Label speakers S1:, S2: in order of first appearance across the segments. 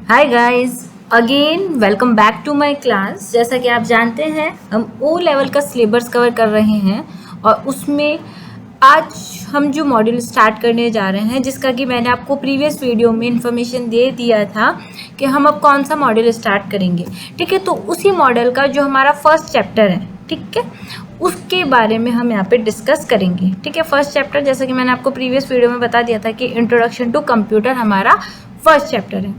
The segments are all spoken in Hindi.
S1: Hi guys, again welcome back to my class. जैसा कि आप जानते हैं हम ओ लेवल का सिलेबस कवर कर रहे हैं और उसमें आज हम जो मॉड्यूल स्टार्ट करने जा रहे हैं, जिसका कि मैंने आपको प्रीवियस वीडियो में इंफॉर्मेशन दे दिया था कि हम अब कौन सा मॉड्यूल स्टार्ट करेंगे। ठीक है, तो उसी मॉडल का जो हमारा फर्स्ट चैप्टर है, ठीक है, उसके बारे में हम यहाँ पे डिस्कस करेंगे। ठीक है, फर्स्ट चैप्टर जैसा कि मैंने आपको प्रीवियस वीडियो में बता दिया था कि इंट्रोडक्शन टू कंप्यूटर हमारा फर्स्ट चैप्टर है।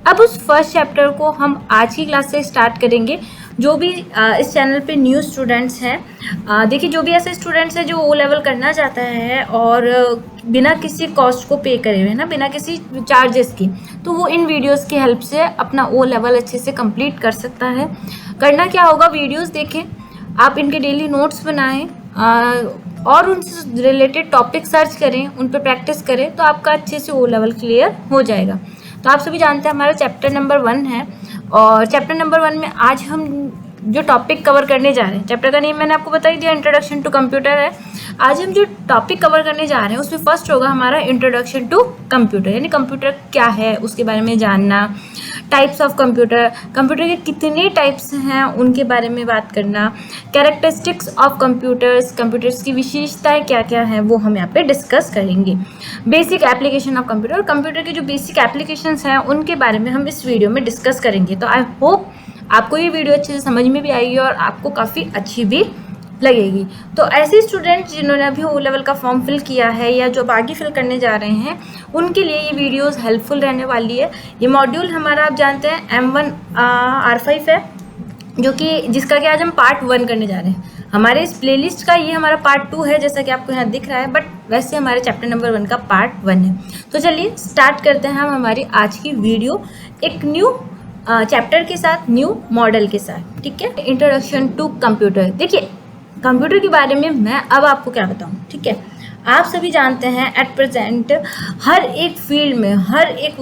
S1: अब उस फर्स्ट चैप्टर को हम आज की क्लास से स्टार्ट करेंगे। जो भी इस चैनल पे न्यू स्टूडेंट्स हैं, देखिए जो भी ऐसे स्टूडेंट्स हैं जो ओ लेवल करना चाहता है और बिना किसी कॉस्ट को पे करे हुए ना, बिना किसी चार्जेस की, तो वो इन वीडियोस की हेल्प से अपना ओ लेवल अच्छे से कंप्लीट कर सकता है। करना क्या होगा, वीडियोस देखें, आप इनके डेली नोट्स बनाएं और उनसे रिलेटेड टॉपिक सर्च करें, उन पर प्रैक्टिस करें, तो आपका अच्छे से ओ लेवल क्लियर हो जाएगा। तो आप सभी जानते हैं हमारा चैप्टर नंबर 1 है और चैप्टर नंबर 1 में आज हम जो टॉपिक कवर करने जा रहे हैं, चैप्टर का नेम मैंने आपको बता ही दिया, इंट्रोडक्शन टू कंप्यूटर है। आज हम जो टॉपिक कवर करने जा रहे हैं उसमें फर्स्ट होगा हमारा इंट्रोडक्शन टू कंप्यूटर, यानी कंप्यूटर क्या है उसके बारे में जानना, टाइप्स ऑफ कंप्यूटर, कंप्यूटर के कितने टाइप्स हैं उनके बारे में बात करना, कैरेक्टरिस्टिक्स ऑफ कंप्यूटर्स, कंप्यूटर्स की विशेषताएं क्या क्या हैं वो हम यहाँ पे डिस्कस करेंगे। Basic application of computer, computer के जो बेसिक एप्लीकेशंस हैं उनके बारे में हम इस वीडियो में डिस्कस करेंगे। तो आई होप आपको ये वीडियो अच्छे से समझ में भी आएगी और आपको काफ़ी अच्छी भी लगेगी। तो ऐसे स्टूडेंट जिन्होंने अभी ओ लेवल का फॉर्म फिल किया है या जो आगे फिल करने जा रहे हैं, उनके लिए ये वीडियोस हेल्पफुल रहने वाली है। ये मॉड्यूल हमारा आप जानते हैं M1 R5 है, जो कि जिसका कि आज हम पार्ट 1 करने जा रहे हैं। हमारे इस प्लेलिस्ट का ये हमारा पार्ट 2 है, जैसा कि आपको यहाँ दिख रहा है, बट वैसे हमारे चैप्टर नंबर 1 का पार्ट 1 है। तो चलिए स्टार्ट करते हैं हम हमारी आज की वीडियो एक न्यू चैप्टर के साथ, न्यू मॉडल के साथ। ठीक है, इंट्रोडक्शन टू कंप्यूटर। देखिए कंप्यूटर के बारे में मैं अब आपको क्या बताऊं। ठीक है, आप सभी जानते हैं एट प्रेजेंट हर एक फील्ड में, हर एक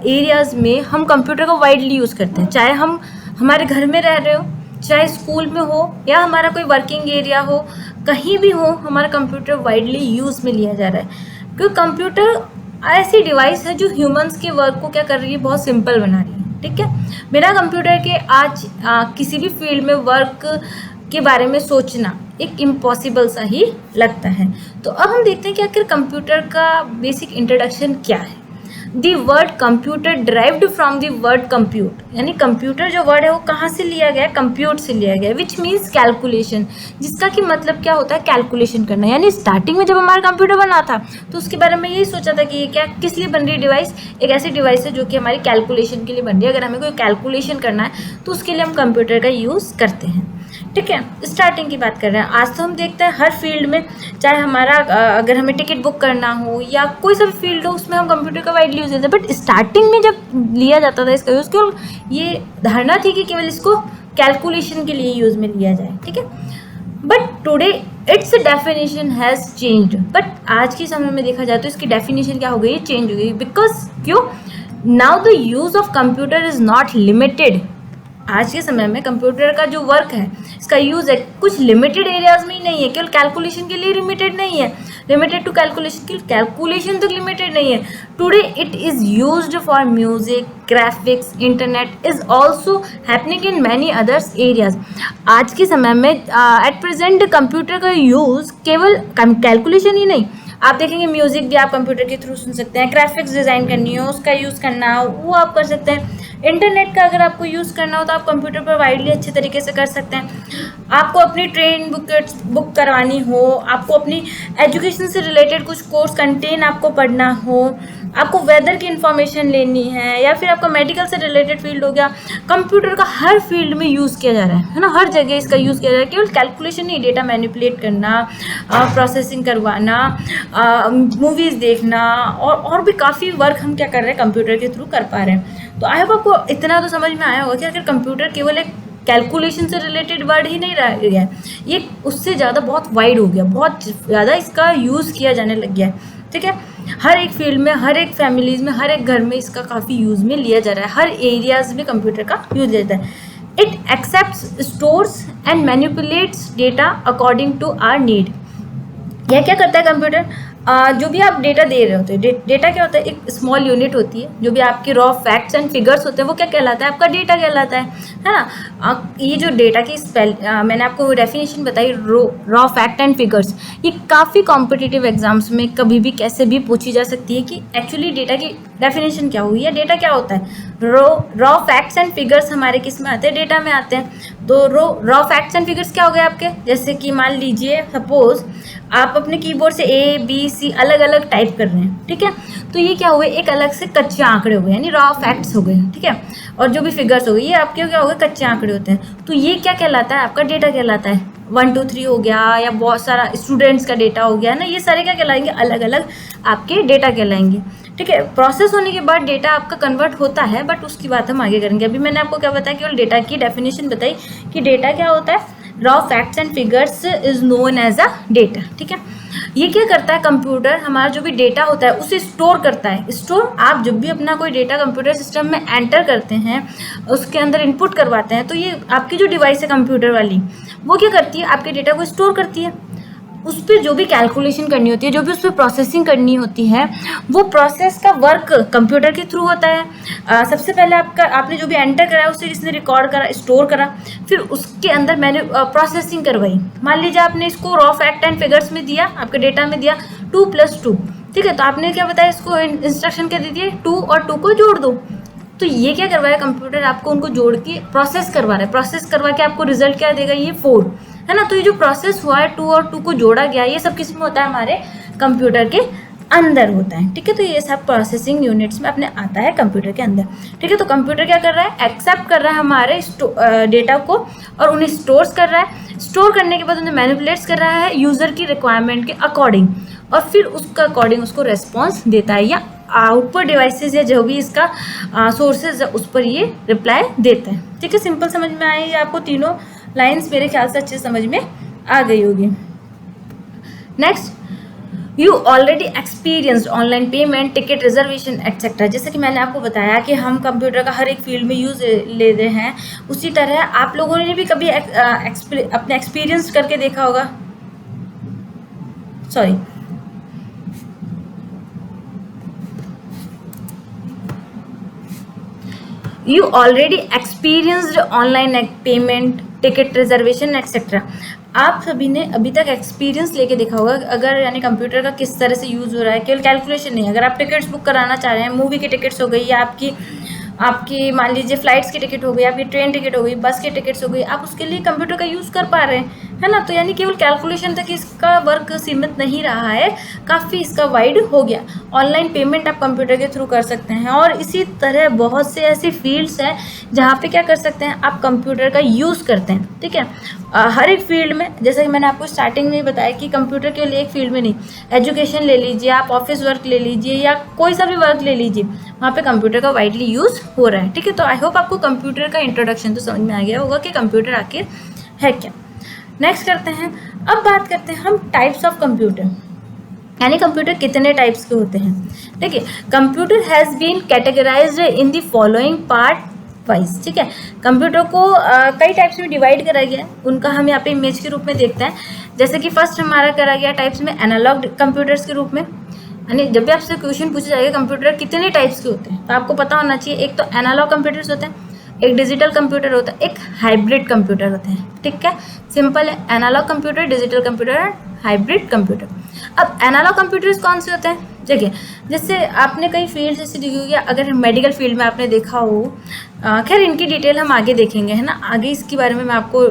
S1: एरियाज़ में हम कंप्यूटर का वाइडली यूज़ करते हैं। चाहे हम हमारे घर में रह रहे हो, चाहे स्कूल में हो या हमारा कोई वर्किंग एरिया हो, कहीं भी हो, हमारा कंप्यूटर वाइडली यूज़ में लिया जा रहा है। क्योंकि कंप्यूटर ऐसी डिवाइस है जो ह्यूमंस के वर्क को क्या कर रही है, बहुत सिंपल बना रही है। ठीक है, बिना कंप्यूटर के आज किसी भी फील्ड में वर्क के बारे में सोचना एक इम्पॉसिबल सा ही लगता है। तो अब हम देखते हैं कि आखिर कंप्यूटर का बेसिक इंट्रोडक्शन क्या है। The word computer derived from the word compute, यानी कंप्यूटर जो वर्ड है वो कहाँ से लिया गया है, कंप्यूट से लिया गया है, विच मीन्स कैलकुलेशन, जिसका कि मतलब क्या होता है, कैलकुलेशन करना। यानी स्टार्टिंग में जब हमारा कंप्यूटर बना था तो उसके बारे में यही सोचा था कि ये क्या किस लिए बन रही डिवाइस, एक ऐसी डिवाइस है जो कि हमारी कैलकुलेशन के लिए बन रही है। अगर हमें कोई कैलकुलेशन करना है तो उसके लिए हम कंप्यूटर का यूज़ करते हैं। ठीक है, स्टार्टिंग की बात कर रहे हैं। आज तो हम देखते हैं हर फील्ड में, चाहे हमारा अगर हमें टिकट बुक करना हो या कोई सा भी फील्ड हो, उसमें हम कंप्यूटर का वाइडली यूज करते हैं। बट स्टार्टिंग में जब लिया जाता था इसका यूज़, केवल ये धारणा थी कि केवल इसको कैलकुलेशन के लिए यूज़ में लिया जाए। ठीक है, but today it's definition has changed. But आज के समय में देखा जाए तो इसकी डेफिनेशन क्या हो गई, चेंज हो गई। बिकॉज क्यों, now the use of computer is not limited. आज के समय में कंप्यूटर का जो वर्क है, इसका यूज़ है कुछ लिमिटेड एरियाज में ही नहीं है, केवल कैलकुलेशन के लिए लिमिटेड नहीं है, लिमिटेड टू कैलकुलेशन, केवल कैलकुलेशन तक लिमिटेड नहीं है। Today it is used for music, graphics, internet is also happening in many others areas. आज के समय में एट प्रेजेंट कंप्यूटर का यूज़ केवल कैलकुलेशन ही नहीं, आप देखेंगे म्यूज़िक भी आप कंप्यूटर के थ्रू सुन सकते हैं, ग्राफिक्स डिज़ाइन करनी हो उसका यूज़ करना हो वो आप कर सकते हैं, इंटरनेट का अगर आपको यूज़ करना हो तो आप कंप्यूटर पर वाइडली अच्छे तरीके से कर सकते हैं। आपको अपनी ट्रेन बुक करवानी हो, आपको अपनी एजुकेशन से रिलेटेड कुछ कोर्स कंटेन आपको पढ़ना हो, आपको वेदर की इन्फॉर्मेशन लेनी है, या फिर आपका मेडिकल से रिलेटेड फील्ड हो गया, कंप्यूटर का हर फील्ड में यूज़ किया जा रहा है ना, हर जगह इसका यूज़ किया जा रहा है। केवल कैलकुलेशन नहीं, डेटा मैनिपुलेट करना, प्रोसेसिंग करवाना, मूवीज़ देखना और भी काफ़ी वर्क हम क्या कर रहे हैं, कंप्यूटर के थ्रू कर पा रहे हैं। तो आई होप आपको इतना तो समझ में आया होगा कि अगर कंप्यूटर केवल एक कैलकुलेशन से रिलेटेड वर्ड ही नहीं रह गया है, ये उससे ज़्यादा बहुत वाइड हो गया, बहुत ज़्यादा इसका यूज़ किया जाने लग गया है। ठीक है, हर एक फील्ड में, हर एक फैमिलीज़ में, हर एक घर में इसका काफ़ी यूज़ में लिया जा रहा है, हर एरियाज़ में कंप्यूटर का यूज़ लिया जाता है। It accepts, stores and manipulates data according to our need. यह क्या करता है कंप्यूटर, जो भी आप डेटा दे रहे होते हैं, डेटा क्या होता है, एक स्मॉल यूनिट होती है। जो भी आपके रॉ फैक्ट्स एंड फिगर्स होते हैं वो क्या कहलाता है, आपका डेटा कहलाता है ना। ये जो डेटा की मैंने आपको डेफिनेशन बताई, रॉ फैक्ट एंड फिगर्स, ये काफ़ी कॉम्पिटिटिव एग्जाम्स में कभी भी कैसे भी पूछी जा सकती है कि एक्चुअली डेटा की डेफिनेशन क्या हुई है, डेटा क्या होता है। रॉ फैक्ट्स एंड फिगर्स हमारे किस में आते हैं, डेटा में आते हैं। तो रॉ फैक्ट्स एंड फिगर्स क्या हो गए आपके, जैसे कि मान लीजिए सपोज आप अपने कीबोर्ड से ए बी सी अलग अलग टाइप कर रहे हैं, ठीक है। तो ये क्या हुए, एक अलग से कच्चे आंकड़े हो गए, यानी रॉ फैक्ट्स हो गए, ठीक है। और जो भी फिगर्स हो गए ये आपके क्या हो गए, कच्चे आंकड़े होते हैं। तो ये क्या कहलाता है, आपका डेटा कहलाता है। 1 2 3 हो गया, या बहुत सारा स्टूडेंट्स का डेटा हो गया ना, ये सारे क्या कहलाएंगे, अलग अलग आपके डेटा कहलाएंगे, ठीक है। प्रोसेस होने के बाद डेटा आपका कन्वर्ट होता है, बट उसकी बात हम आगे करेंगे। अभी मैंने आपको क्या बताया, केवल डेटा की डेफिनेशन बताई कि डेटा क्या होता है। Raw facts and figures is known as a data, ठीक है। ये क्या करता है, कंप्यूटर हमारा जो भी डेटा होता है उसे स्टोर करता है। स्टोर, आप जब भी अपना कोई डेटा कंप्यूटर सिस्टम में एंटर करते हैं, उसके अंदर इनपुट करवाते हैं, तो ये आपकी जो डिवाइस है कंप्यूटर वाली, वो क्या करती है, आपके डेटा को स्टोर करती है। उस पर जो भी कैलकुलेशन करनी होती है, जो भी उस पर प्रोसेसिंग करनी होती है, वो प्रोसेस का वर्क कंप्यूटर के थ्रू होता है। सबसे पहले आपने जो भी एंटर कराया उसे इसने रिकॉर्ड करा, स्टोर करा, फिर उसके अंदर मैंने प्रोसेसिंग करवाई। मान लीजिए आपने इसको रॉ फैक्ट एंड फिगर्स में दिया, आपके डेटा में दिया 2 + 2, ठीक है। तो आपने क्या बताया, इसको इंस्ट्रक्शन क्या दे दिए, 2 और 2 को जोड़ दो। तो ये क्या करवाया, कंप्यूटर आपको उनको जोड़ के प्रोसेस करवा रहा है। प्रोसेस करवा के आपको रिजल्ट क्या देगा, ये 4 है ना। तो ये जो प्रोसेस हुआ है, 2 और 2 को जोड़ा गया, ये सब किस में होता है, हमारे कंप्यूटर के अंदर होता है, ठीक है। तो ये सब प्रोसेसिंग यूनिट्स में अपने आता है कंप्यूटर के अंदर, ठीक है। तो कंप्यूटर क्या कर रहा है, एक्सेप्ट कर रहा है हमारे डेटा को और उन्हें स्टोर्स कर रहा है। स्टोर करने के बाद उन्हें मैनिपुलेट्स कर रहा है यूज़र की रिक्वायरमेंट के अकॉर्डिंग, और फिर उसका अकॉर्डिंग उसको रेस्पॉन्स देता है, या आउटपुट डिवाइसेस या जो भी इसका सोर्सेज है उस पर ये रिप्लाई देता है, ठीक है। सिंपल समझ में आई आपको, तीनों लाइंस मेरे ख्याल से अच्छे समझ में आ गई होगी। Next, you already experienced online payment, ticket reservation etcetera. जैसे कि मैंने आपको बताया कि हम कंप्यूटर का हर एक फील्ड में यूज़ ले रहे हैं, उसी तरह आप लोगों ने भी कभी अपने एक्सपीरियंस करके देखा होगा, sorry you already experienced online payment, ticket reservation etcetera. आप सभी ने अभी तक एक्सपीरियंस लेके देखा होगा अगर, यानी कंप्यूटर का किस तरह से यूज़ हो रहा है। केवल कैलकुलेशन नहीं, अगर आप टिकट्स बुक कराना चाह रहे हैं, मूवी की टिकट्स हो गई, या आपकी मान लीजिए फ्लाइट्स की टिकट हो गई, आपकी ट्रेन टिकट हो गई, बस की टिकट्स हो गई, आप उसके लिए कंप्यूटर का यूज़ कर पा रहे हैं, है ना। तो यानी केवल कैलकुलेशन तक इसका वर्क सीमित नहीं रहा है, काफ़ी इसका वाइड हो गया। ऑनलाइन पेमेंट आप कंप्यूटर के थ्रू कर सकते हैं, और इसी तरह बहुत से ऐसी फील्ड्स हैं जहाँ पे क्या कर सकते हैं, आप कंप्यूटर का यूज़ करते हैं, ठीक है। हर एक फील्ड में, जैसे कि मैंने आपको स्टार्टिंग में ही बताया कि कंप्यूटर के लिए एक फील्ड में नहीं, एजुकेशन ले लीजिए, आप ऑफिस वर्क ले लीजिए, या कोई सा भी वर्क ले लीजिए, वहाँ पे कंप्यूटर का वाइडली यूज़ हो रहा है, ठीक है। तो आई होप आपको कंप्यूटर का इंट्रोडक्शन तो समझ में आ गया होगा कि कंप्यूटर आखिर है क्या। नेक्स्ट करते हैं, अब बात करते हैं हम टाइप्स ऑफ कंप्यूटर, यानी कंप्यूटर कितने टाइप्स के होते हैं। देखिए, computer has been categorized in the following part wise, ठीक है। कंप्यूटर को कई टाइप्स में डिवाइड करा गया है, उनका हम यहाँ पे इमेज के रूप में देखते हैं। जैसे कि फर्स्ट हमारा करा गया टाइप्स में एनालॉग कंप्यूटर्स के रूप में, यानी जब भी आपसे क्वेश्चन पूछा जाएगा कंप्यूटर कितने टाइप्स के होते हैं, तो आपको पता होना चाहिए, एक तो एनालॉग कंप्यूटर्स होते हैं, एक डिजिटल कंप्यूटर होता है, एक हाइब्रिड कंप्यूटर होते हैं, ठीक है। सिंपल है, एनालॉग कंप्यूटर, डिजिटल कंप्यूटर और हाइब्रिड कंप्यूटर। अब एनालॉग कंप्यूटर्स कौन से होते हैं, देखिए, जैसे आपने कई फील्ड जैसे देखी होगी, अगर मेडिकल फील्ड में आपने देखा हो, खैर इनकी डिटेल हम आगे देखेंगे, है ना। आगे इसके बारे में मैं आपको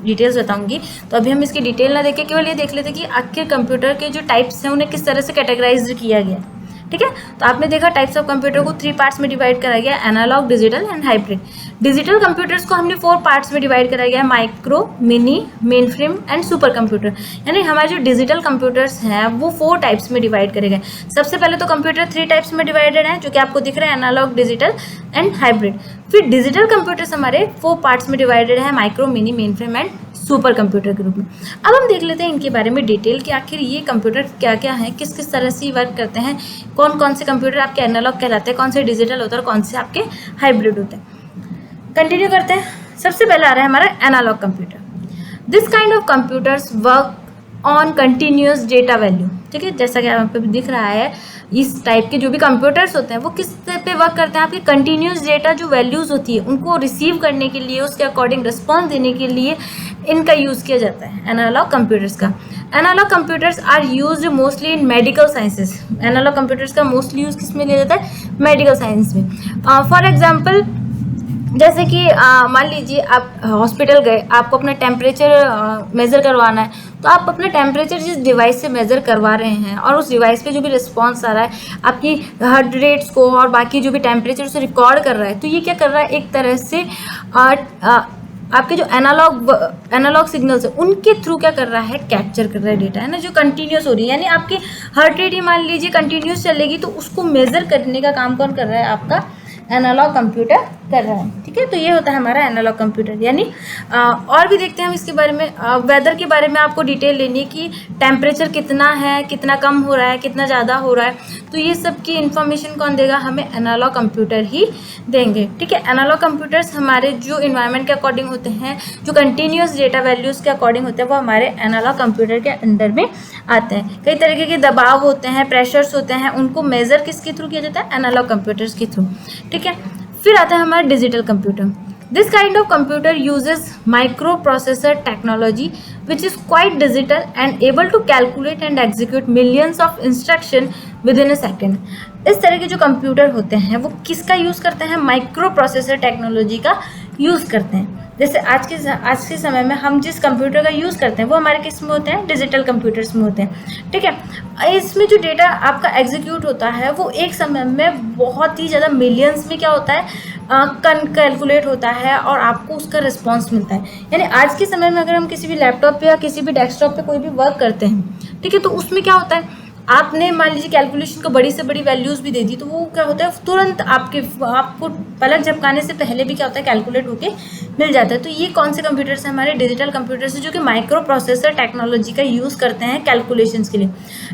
S1: डिटेल्स बताऊंगी, तो अभी हम इसकी डिटेल ना देखें, केवल ये देख लेते कि आखिर कंप्यूटर के जो टाइप्स हैं उन्हें किस तरह से कैटेगराइज किया गया, ठीक है। तो आपने देखा टाइप्स ऑफ कंप्यूटर को 3 पार्ट्स में डिवाइड करा गया, analog, digital and hybrid. Digital computers को हमने 4 पार्ट्स में डिवाइड करा गया, micro, mini, mainframe and super computer. यानी हमारे जो डिजिटल कंप्यूटर्स हैं वो 4 टाइप्स में डिवाइड करे गए। सबसे पहले तो कंप्यूटर 3 टाइप्स में डिवाइडेड है, जो कि आपको दिख रहा है, एनालॉग, डिजिटल एंड हाइब्रिड। फिर डिजिटल कंप्यूटर्स हमारे 4 पार्ट्स में डिवाइडेड है, micro, mini, mainframe and super computer के रूप में। अब हम देख लेते हैं इनके बारे में डिटेल कि आखिर ये कंप्यूटर क्या क्या है, किस किस तरह से वर्क करते हैं, कौन कौन से कंप्यूटर आपके एनालॉग कहलाते हैं, कौन से डिजिटल होता है और कौन से आपके हाइब्रिड होते हैं। कंटिन्यू करते हैं। सबसे पहले आ रहा है हमारा analog computer. This kind of computers work on continuous data value, ठीक है। जैसा कि यहाँ पे दिख रहा है, इस टाइप के जो भी कंप्यूटर्स होते हैं वो किस पे वर्क करते हैं, आपके कंटिन्यूस डेटा जो वैल्यूज़ होती है उनको रिसीव करने के लिए, उसके अकॉर्डिंग रिस्पॉन्स देने के लिए इनका यूज़ किया जाता है, एनालॉग कंप्यूटर्स का। Analog computers are used mostly in medical sciences. Analog computers का मोस्टली यूज़ किस में लिया जाता है, मेडिकल साइंस में। फॉर एग्जाम्पल, जैसे कि मान लीजिए आप हॉस्पिटल गए, आपको अपना टेम्परेचर मेज़र करवाना है, तो आप अपना टेम्परेचर जिस डिवाइस से मेज़र करवा रहे हैं और उस डिवाइस पे जो भी रिस्पॉन्स आ रहा है, आपकी हार्ट रेट्स को और बाकी जो भी टेम्परेचर उसे रिकॉर्ड कर रहा है, तो ये क्या कर रहा है, एक तरह से आपके जो एनालॉग सिग्नल्स है उनके थ्रू क्या कर रहा है, कैप्चर कर रहा है डेटा, है ना, जो कंटिन्यूस हो रही है। यानी आपकी हार्ट रेट ही मान लीजिए कंटिन्यूस चलेगी, तो उसको मेज़र करने का काम कौन कर रहा है, आपका एनालॉग कंप्यूटर कर रहा है, ठीक है। तो ये होता है हमारा एनालॉग कंप्यूटर। यानी और भी देखते हैं हम इसके बारे में, वेदर के बारे में आपको डिटेल लेनी है कि टेम्परेचर कितना है, कितना कम हो रहा है, कितना ज़्यादा हो रहा है, तो ये सब की इन्फॉर्मेशन कौन देगा, हमें एनालॉग कंप्यूटर ही देंगे, ठीक है। एनालॉग कंप्यूटर्स हमारे जो इन्वायरमेंट के अकॉर्डिंग होते हैं, जो कंटिन्यूस डेटा वैल्यूज़ के अकॉर्डिंग होते हैं, वो हमारे एनालॉग कंप्यूटर के अंडर में आते हैं। कई तरीके के दबाव होते हैं, प्रेशर्स होते हैं, उनको मेज़र किसके थ्रू किया जाता है, एनालॉग कंप्यूटर्स के थ्रू, ठीक है। फिर आता है हमारा digital computer. This kind of computer uses micro processor technology which is quite digital and able to calculate and execute millions of instruction within a second. इस तरह के जो कंप्यूटर होते हैं वो किसका यूज़ करते हैं, माइक्रो प्रोसेसर टेक्नोलॉजी का यूज़ करते हैं। जैसे आज के समय में हम जिस कंप्यूटर का यूज़ करते हैं वो हमारे किस में होते हैं, डिजिटल कंप्यूटर्स में होते हैं, ठीक है। इसमें जो डेटा आपका एग्जीक्यूट होता है वो एक समय में बहुत ही ज़्यादा मिलियंस में क्या होता है, कैलकुलेट होता है और आपको उसका रिस्पॉन्स मिलता है। यानी आज के समय में अगर हम किसी भी लैपटॉप पे या किसी भी डेस्कटॉप पे कोई भी वर्क करते हैं, ठीक है, तो उसमें क्या होता है, आपने मान लीजिए कैलकुलेशन को बड़ी से बड़ी वैल्यूज़ भी दे दी, तो वो क्या होता है, तुरंत आपको पलक झपकाने से पहले भी क्या होता है, कैलकुलेट होके मिल जाता है। तो ये कौन से कंप्यूटर्स हैं, हमारे डिजिटल कंप्यूटर्स हैं, जो कि माइक्रो प्रोसेसर टेक्नोलॉजी का यूज़ करते हैं कैलकुलेशंस के लिए।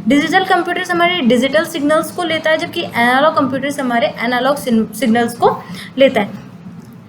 S1: डिजिटल कंप्यूटर्स हमारे डिजिटल सिग्नल्स को लेता है, जबकि एनालॉग कंप्यूटर्स हमारे एनालॉग सिग्नल्स को लेता है।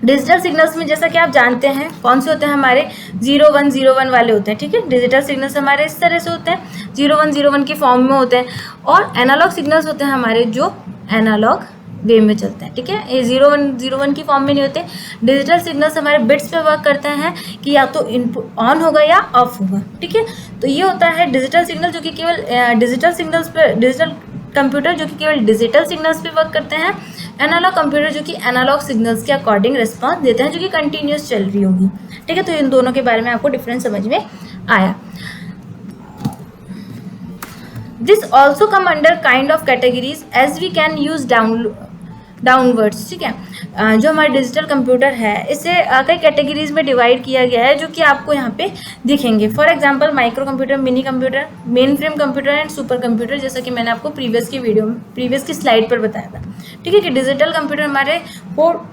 S1: डिजिटल सिग्नल्स में जैसा कि आप जानते हैं कौन से होते हैं, हमारे 0101 वाले होते हैं, ठीक है। डिजिटल सिग्नल्स हमारे इस तरह से होते हैं, 0101 की फॉर्म में होते हैं, और एनालॉग सिग्नल्स होते हैं हमारे जो एनालॉग वे में चलते हैं, ठीक है। ये 0101 की फॉर्म में नहीं होते। डिजिटल सिग्नल्स हमारे बिट्स पे वर्क करते हैं कि या तो इनपुट ऑन होगा या ऑफ होगा, ठीक है। तो ये होता है डिजिटल सिग्नल, जो कि केवल डिजिटल सिग्नल्स पे, डिजिटल कंप्यूटर जो कि केवल डिजिटल सिग्नल्स पे वर्क करते हैं। एनालॉग कंप्यूटर जो कि एनालॉग सिग्नल्स के अकॉर्डिंग रिस्पॉन्स देते हैं, जो कि कंटिन्यूस चल रही होगी, ठीक है। तो इन दोनों के बारे में आपको डिफरेंस समझ में आया। This also come under kind of categories as we can use downwards, ठीक है। जो हमारा डिजिटल कंप्यूटर है इसे कई कैटेगरीज में डिवाइड किया गया है, जो कि आपको यहाँ पे दिखेंगे। For example, micro computer, mini computer, main frame computer and super computer, जैसा कि मैंने आपको प्रीवियस की स्लाइड पर बताया था, ठीक है। कि डिजिटल कंप्यूटर हमारे फोर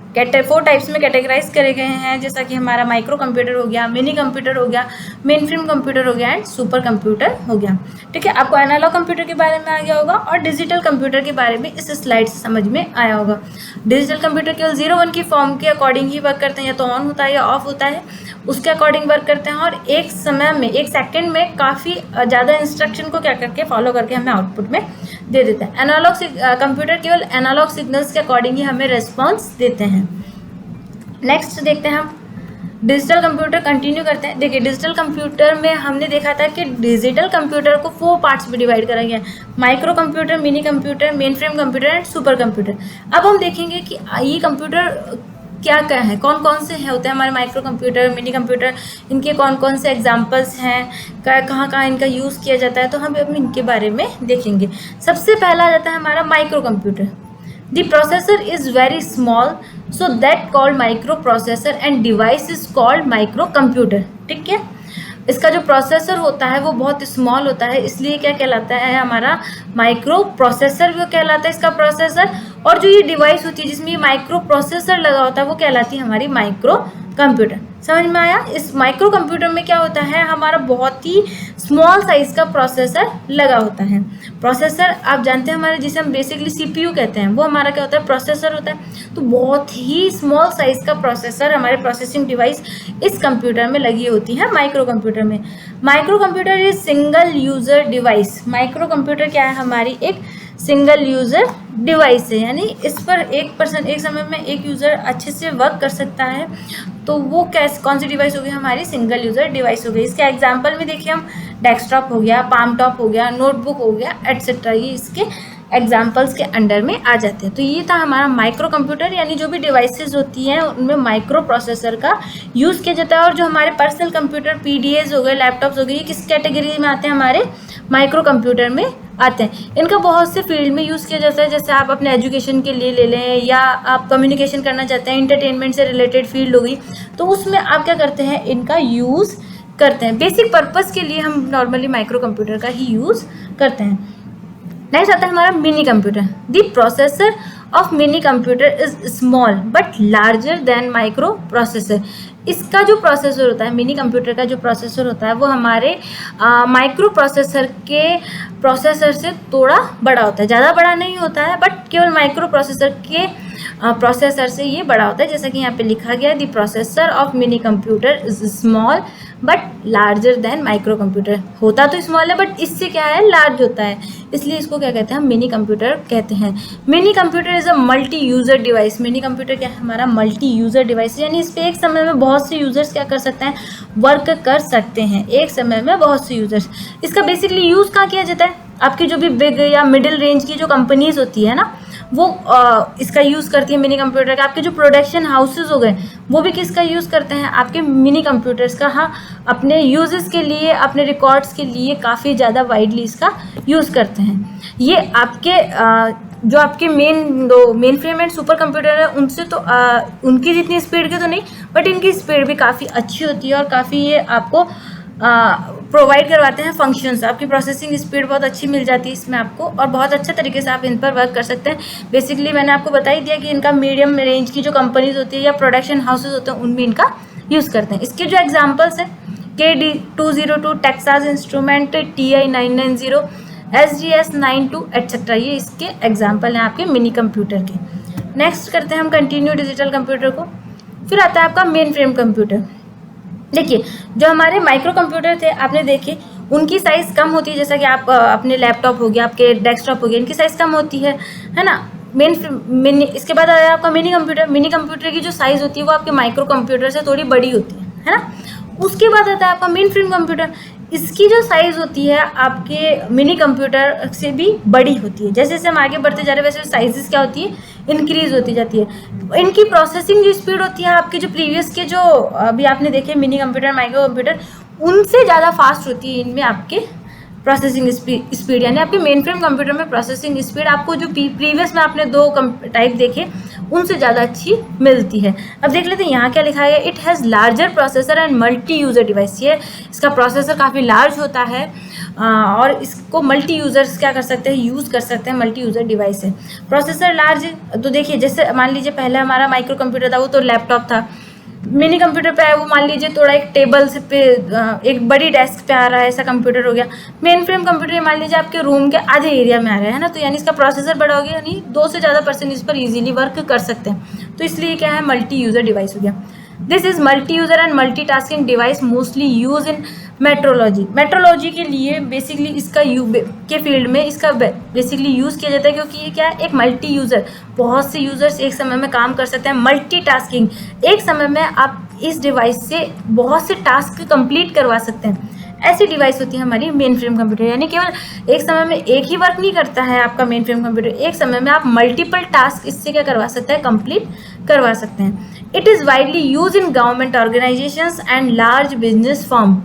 S1: टाइप्स में कैटेगराइज करे गए हैं, जैसा कि हमारा माइक्रो कंप्यूटर हो गया, मिनी कंप्यूटर हो गया, मेन फ्रेम कंप्यूटर हो गया एंड सुपर कंप्यूटर हो गया, ठीक है। आपको एनालॉग कंप्यूटर के बारे में आ गया होगा और डिजिटल कंप्यूटर के बारे में इस स्लाइड से समझ में आया होगा। डिजिटल कंप्यूटर केवल 01 की फॉर्म के अकॉर्डिंग ही वर्क करते हैं, या तो ऑन होता है या ऑफ होता है, उसके अकॉर्डिंग वर्क करते हैं, और एक समय में, एक सेकेंड में काफ़ी ज़्यादा इंस्ट्रक्शन को क्या करके फॉलो करके हमें आउटपुट में दे देते हैं। एनालॉग कंप्यूटर केवल एनालॉग सिग्नल्स के अकॉर्डिंग ही हमें रिस्पॉन्स देते हैं। नेक्स्ट देखते हैं हम डिजिटल कंप्यूटर, कंटिन्यू करते हैं। देखिए, डिजिटल कंप्यूटर में हमने देखा था कि डिजिटल कंप्यूटर को 4 पार्ट्स में डिवाइड करा गया है, micro computer, mini computer, main frame computer and super computer. अब हम देखेंगे कि ये कंप्यूटर क्या क्या है, कौन कौन से हैं होते हैं हमारे माइक्रो कंप्यूटर, मिनी कंप्यूटर, इनके कौन कौन से एग्जांपल्स हैं, कहाँ कहाँ इनका यूज़ किया जाता है, तो हम अब इनके बारे में देखेंगे। सबसे पहला आ जाता है हमारा micro computer. The processor is very small, so that called microprocessor and device is called microcomputer, ठीक है। इसका जो प्रोसेसर होता है वो बहुत स्मॉल होता है, इसलिए क्या कहलाता है, हमारा माइक्रो प्रोसेसर वो कहलाता है इसका प्रोसेसर, और जो ये डिवाइस होती है जिसमें ये माइक्रो प्रोसेसर लगा होता है वो कहलाती है हमारी माइक्रो कंप्यूटर। समझ में आया? इस माइक्रो कंप्यूटर में क्या होता है, हमारा बहुत ही स्मॉल साइज का प्रोसेसर लगा होता है। प्रोसेसर आप जानते हैं हमारे, जिसे हम बेसिकली सीपीयू कहते हैं, वो हमारा क्या होता है, प्रोसेसर होता है। तो बहुत ही स्मॉल साइज का प्रोसेसर, हमारे प्रोसेसिंग डिवाइस इस कंप्यूटर में लगी होती है, माइक्रो कंप्यूटर में। Micro computer is single user device. Micro computer क्या है, हमारी एक सिंगल यूजर डिवाइस है, यानी इस पर एक पर्सन एक समय में एक यूजर अच्छे से वर्क कर सकता है। तो वो कौन सी डिवाइस हो गई, हमारी सिंगल यूजर डिवाइस हो गई। इसके एग्जांपल में देखिए हम डेस्कटॉप हो गया, पाम टॉप हो गया, नोटबुक हो गया, एटसेट्रा, ये इसके एग्जाम्पल्स के अंडर में आ जाते हैं। तो ये था हमारा माइक्रो कंप्यूटर, यानी जो भी डिवाइसेस होती हैं उनमें माइक्रो प्रोसेसर का यूज़ किया जाता है। और जो हमारे पर्सनल कंप्यूटर, पीडीएस हो गए, लैपटॉप्स हो गए, ये किस कैटेगरी में आते हैं, हमारे माइक्रो कंप्यूटर में आते हैं। इनका बहुत से फील्ड में यूज़ किया जाता है, जैसे आप अपने एजुकेशन के लिए ले लें, या आप कम्युनिकेशन करना चाहते हैं, इंटरटेनमेंट से रिलेटेड फील्ड हो गई, तो उसमें आप क्या करते हैं, इनका यूज़ करते हैं। बेसिक पर्पस के लिए हम नॉर्मली माइक्रो कंप्यूटर का ही यूज़ करते हैं। नेक्स्ट आता है हमारा mini computer. The processor of mini computer is small but larger than micro processor. इसका जो प्रोसेसर होता है, मिनी कंप्यूटर का जो प्रोसेसर होता है, वो हमारे माइक्रो प्रोसेसर के प्रोसेसर से थोड़ा बड़ा होता है। ज़्यादा बड़ा नहीं होता है, बट केवल माइक्रो प्रोसेसर के प्रोसेसर से ये बड़ा होता है। जैसा कि यहाँ पे लिखा गया, the processor of mini computer is small but larger than micro computer. होता तो स्मॉल है, बट इससे क्या है, लार्ज होता है, इसलिए इसको क्या कहते हैं, हम मिनी कंप्यूटर कहते हैं। Mini computer is a multi user device. Mini computer क्या है, हमारा मल्टी यूजर डिवाइस, यानी इस पर एक समय में बहुत से यूजर्स क्या कर सकते हैं, वर्क कर सकते हैं, एक समय में बहुत से यूजर्स। इसका बेसिकली यूज़ कहाँ किया जाता है, आपकी जो भी बिग या मिडिल रेंज की जो कंपनीज होती है ना, वो इसका यूज़ करती है मिनी कंप्यूटर का। आपके जो प्रोडक्शन हाउसेज हो गए, वो भी किसका यूज़ करते हैं, आपके मिनी कंप्यूटर्स का। हाँ, अपने यूजेस के लिए, अपने रिकॉर्ड्स के लिए काफ़ी ज़्यादा वाइडली इसका यूज़ करते हैं। ये आपके जो आपके main frame and super computer है, उनसे तो उनकी जितनी स्पीड के तो नहीं, बट इनकी स्पीड भी काफ़ी अच्छी होती है, और काफ़ी ये आपको प्रोवाइड करवाते हैं फंक्शंस। आपकी प्रोसेसिंग स्पीड बहुत अच्छी मिल जाती है इसमें आपको, और बहुत अच्छे तरीके से आप इन पर वर्क कर सकते हैं। बेसिकली मैंने आपको बता ही दिया कि इनका मीडियम रेंज की जो कंपनीज होती है या प्रोडक्शन हाउसेज होते हैं, उनमें इनका यूज़ करते हैं। इसके जो एग्जाम्पल्स हैं, KD202, Texas instrument, TI990, SGS92 etcetera, ये इसके एग्जाम्पल हैं आपके मिनी कंप्यूटर के। नेक्स्ट करते हैं हम कंटिन्यू डिजिटल कंप्यूटर को। फिर आता है आपका मेन फ्रेम कंप्यूटर। देखिए, जो हमारे माइक्रो कंप्यूटर थे, आपने देखे उनकी साइज़ कम होती है, जैसा कि आप अपने लैपटॉप हो गया, आपके डेस्कटॉप हो गया, इनकी साइज़ कम होती है ना। मिनी इसके बाद आया आपका मिनी कंप्यूटर। मिनी कंप्यूटर की जो साइज़ होती है वो आपके माइक्रो कंप्यूटर से थोड़ी बड़ी होती है ना। उसके बाद आता है आपका मेन फ्रेम कंप्यूटर। इसकी जो साइज़ होती है आपके मिनी कंप्यूटर से भी बड़ी होती है। जैसे जैसे हम आगे बढ़ते जा रहे हैं, वैसे साइजेस क्या होती है, इंक्रीज होती जाती है। इनकी प्रोसेसिंग जो स्पीड होती है, आपके जो प्रीवियस के जो अभी आपने देखे मिनी कंप्यूटर, माइक्रो कंप्यूटर, उनसे ज़्यादा फास्ट होती है इनमें आपके प्रोसेसिंग स्पीड। यानी आपके मेन फ्रेम कंप्यूटर में प्रोसेसिंग स्पीड आपको जो प्रीवियस में आपने दो टाइप देखे, उनसे ज़्यादा अच्छी मिलती है। अब देख लेते हैं यहाँ क्या लिखा है, it has larger processor and multi user device. ये इसका प्रोसेसर काफ़ी लार्ज होता है, और इसको मल्टी यूज़र्स क्या कर सकते हैं, यूज़ कर सकते हैं, मल्टी यूज़र डिवाइस है। प्रोसेसर लार्ज, तो देखिए जैसे मान लीजिए पहले हमारा माइक्रो कंप्यूटर था, वो तो लैपटॉप था। मिनी कंप्यूटर पे है वो मान लीजिए थोड़ा एक टेबल से पे एक बड़ी डेस्क पे आ रहा है, ऐसा कंप्यूटर हो गया। मेन फ्रेम कंप्यूटर मान लीजिए आपके रूम के आधे एरिया में आ रहा है ना, तो यानी इसका प्रोसेसर बड़ा हो गया, यानी 2 से ज़्यादा पर्सन इस पर इजीली वर्क कर सकते हैं। तो इसलिए क्या है, मल्टी यूज़र डिवाइस हो गया। This is multi user and multi tasking device mostly use in metrology के लिए बेसिकली इसका के फील्ड में इसका बेसिकली यूज़ किया जाता है, क्योंकि ये क्या है, एक मल्टी यूज़र, बहुत से यूज़र्स एक समय में काम कर सकते हैं। मल्टी टास्किंग, एक समय में आप इस डिवाइस से बहुत से टास्क कंप्लीट करवा सकते हैं। ऐसी डिवाइस होती है हमारी मेन फ्रेम कंप्यूटर। यानी केवल एक समय में एक ही वर्क नहीं करता है आपका मेन फ्रेम कंप्यूटर, एक समय में आप मल्टीपल टास्क इससे क्या करवा सकते हैं, कंप्लीट करवा सकते हैं। It is widely use in government organisations and large business firm.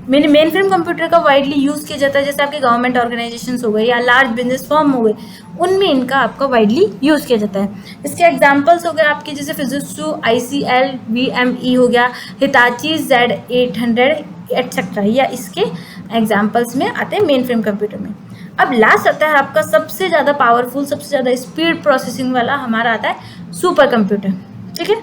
S1: Main frame computer का वाइडली यूज़ किया जाता है, जैसे आपके गवर्नमेंट ऑर्गेनाइजेशंस हो गए या लार्ज बिजनेस फर्म हो गए, उनमें इनका आपका वाइडली यूज़ किया जाता है। इसके एग्जांपल्स हो गए आपके, जैसे फिजिक्सू, ICL, VME हो गया, हिताची Z800 एटसेट्रा, या इसके एग्जाम्पल्स में आते हैं मेन फ्रेम कंप्यूटर में। अब लास्ट आता है आपका सबसे ज़्यादा पावरफुल, सबसे ज़्यादा स्पीड प्रोसेसिंग वाला, हमारा आता है सुपर कंप्यूटर। ठीक है,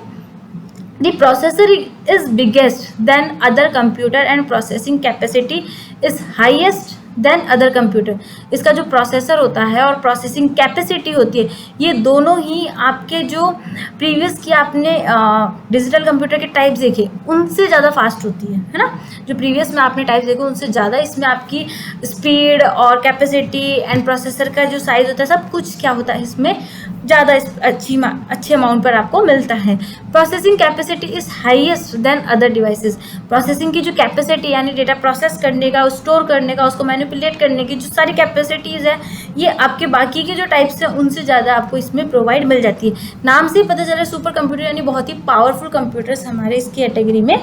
S1: The processor is biggest than other computer and processing capacity is highest than other computer. इसका जो प्रोसेसर होता है और प्रोसेसिंग कैपेसिटी होती है, ये दोनों ही आपके जो प्रीवियस की आपने डिजिटल कंप्यूटर के टाइप्स देखे उनसे ज़्यादा फास्ट होती है ना। जो प्रीवियस में आपने टाइप्स देखे उनसे ज़्यादा इसमें आपकी स्पीड और कैपेसिटी एंड प्रोसेसर का जो साइज़ होता है सब कुछ क्या होता है इसमें ज़्यादा अच्छे अमाउंट पर आपको मिलता है। Processing capacity is highest than other devices. Processing की जो कैपेसिटी यानी डेटा प्रोसेस करने का, स्टोर करने का, उसको मैनिपुलेट करने की जो सारी कैपेसिटीज़ है ये आपके बाकी के जो टाइप्स हैं उनसे ज़्यादा आपको इसमें प्रोवाइड मिल जाती है। नाम से ही पता चल रहा है सुपर कंप्यूटर यानी बहुत ही पावरफुल कंप्यूटर्स हमारे इस कैटेगरी में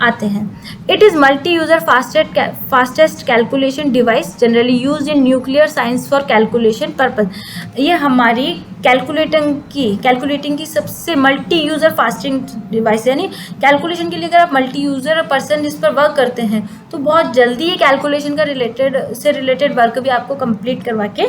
S1: आते हैं। It is multi user fastest calculation device generally use in nuclear science for calculation purpose. ये हमारी कैलकुलेटिंग की सबसे मल्टी यूज़र फास्टिंग डिवाइस, यानी कैलकुलेशन के लिए अगर आप मल्टी यूज़र पर्सन इस पर वर्क करते हैं तो बहुत जल्दी ये कैलकुलेशन का रिलेटेड वर्क भी आपको कंप्लीट करवा के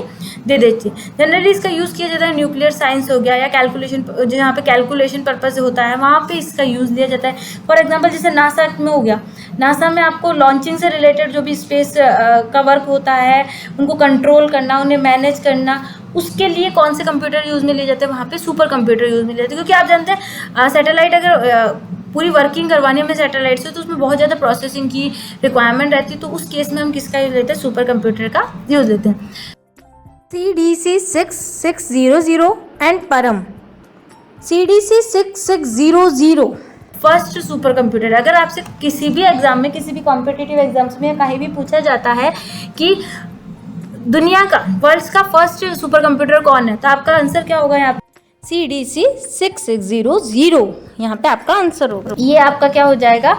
S1: दे देती है। जनरली इसका यूज़ किया जाता है न्यूक्लियर साइंस हो गया या कैलकुलेशन, जहाँ पे कैलकुलेशन पर्पज़ होता है वहाँ पे इसका यूज़ लिया जाता है। फॉर एग्जांपल जैसे नासा में हो गया, नासा में आपको लॉन्चिंग से रिलेटेड जो भी स्पेस का वर्क होता है उनको कंट्रोल करना, उन्हें मैनेज करना, उसके लिए कौन से कंप्यूटर यूज़ में लिए जाते हैं, वहाँ पे सुपर कंप्यूटर यूज़ में लिए जाते हैं। क्योंकि आप जानते हैं सैटेलाइट अगर पूरी वर्किंग करवाने में सैटेलाइट से तो उसमें बहुत ज़्यादा प्रोसेसिंग की रिक्वायरमेंट रहती है, तो उस केस में हम किसका यूज़ लेते हैं, सुपर कंप्यूटर का यूज़ लेते हैं।
S2: CDC 6600 एंड परम। CDC 6600
S1: first super computer. अगर आपसे किसी भी एग्जाम में, किसी भी कॉम्पिटिटिव एग्जाम्स में कहीं भी पूछा जाता है कि दुनिया का, वर्ल्ड का फर्स्ट सुपर कंप्यूटर कौन है, तो आपका आंसर क्या होगा यहाँ पे?
S2: CDC 6600 यहाँ पे आपका आंसर होगा।
S1: ये आपका क्या हो जाएगा,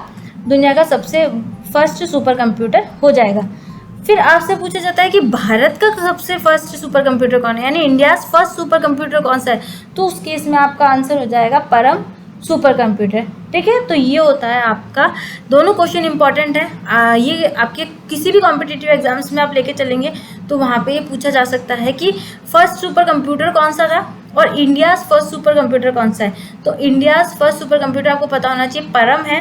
S1: दुनिया का सबसे फर्स्ट सुपर कंप्यूटर हो जाएगा। फिर आपसे पूछा जाता है कि भारत का सबसे फर्स्ट सुपर कंप्यूटर कौन है, यानी इंडिया फर्स्ट सुपर कंप्यूटर कौन सा है, तो उस केस में आपका आंसर हो जाएगा परम सुपर कंप्यूटर। ठीक है, तो ये होता है आपका, दोनों क्वेश्चन इंपॉर्टेंट है। ये आपके किसी भी कॉम्पिटिटिव एग्जाम्स में आप लेके चलेंगे तो वहाँ पे ये पूछा जा सकता है कि फर्स्ट सुपर कंप्यूटर कौन सा था और इंडियाज़ फर्स्ट सुपर कंप्यूटर कौन सा है। तो इंडियाज़ फर्स्ट सुपर कंप्यूटर आपको पता होना चाहिए, परम है।